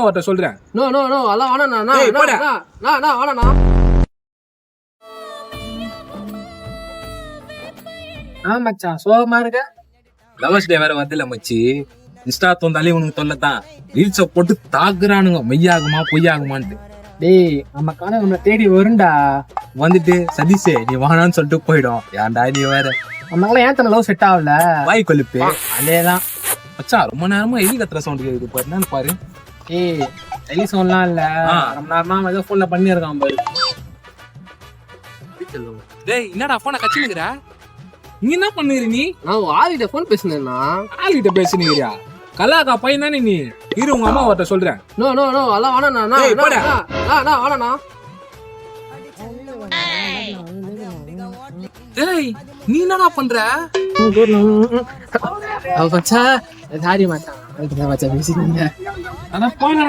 அம்மாவட்ட சொல்றேன். No no no அதெல்லாம் வேணாண்ணா. ஏய், போடா. வேணாண்ணா. மச்சான் சோகமா இருக்க. லவர்ஸ் டே வேற வரல மச்சி. இன்ஸ்டா தோந்தாலே உனக்கு தொல்லத்தான். ரீல்ஸ போட்டு தாக்குறானுங்க மெய்யாகுமா பொய்யாகுமான்ட்டு. டேய் நமக்கான உன்னை தேடி வருண்டா. வந்துட்டு சதீஷே நீ வானான்னு சொல்லிட்டு போயிடும். ஏன்டா நீ வேற நமக்கெல்லாம் ஏன் தன லவ் செட் ஆகல. வாய் கொழுப்பு. அதேதான் மச்சான் ரொம்ப நேரமா எலி கத்துற சவுண்ட் கேக்குது பாரு. என்னன்னு பாரு. ஏய் டெய்லி சொல்லலாம் இல்ல, ரொம்ப நேரமா ஏதோ போன்ல பண்ணிருக்கான் பாரு. டேய் என்னடா போன கச்சினுக்குற? நீ என்ன பண்ணுற? நீ நான் ஆதிட்ட போன் பேசுனேன்னா. ஆளுகிட்ட பேசுனீங்கயா? கலாக்கா பையன் தானே நீ. இரு உங்க அம்மா அவர்கிட்ட சொல்றேன். நோ நோ நோ அதெல்லாம் வேணாண்ணா. ஏய், போடா. வேணாண்ணா. டேய் நீ என்னடா பண்ற? மச்சா சாரி மச்சான். மச்சான் பேசிக்கிறீங்க. அதான் போன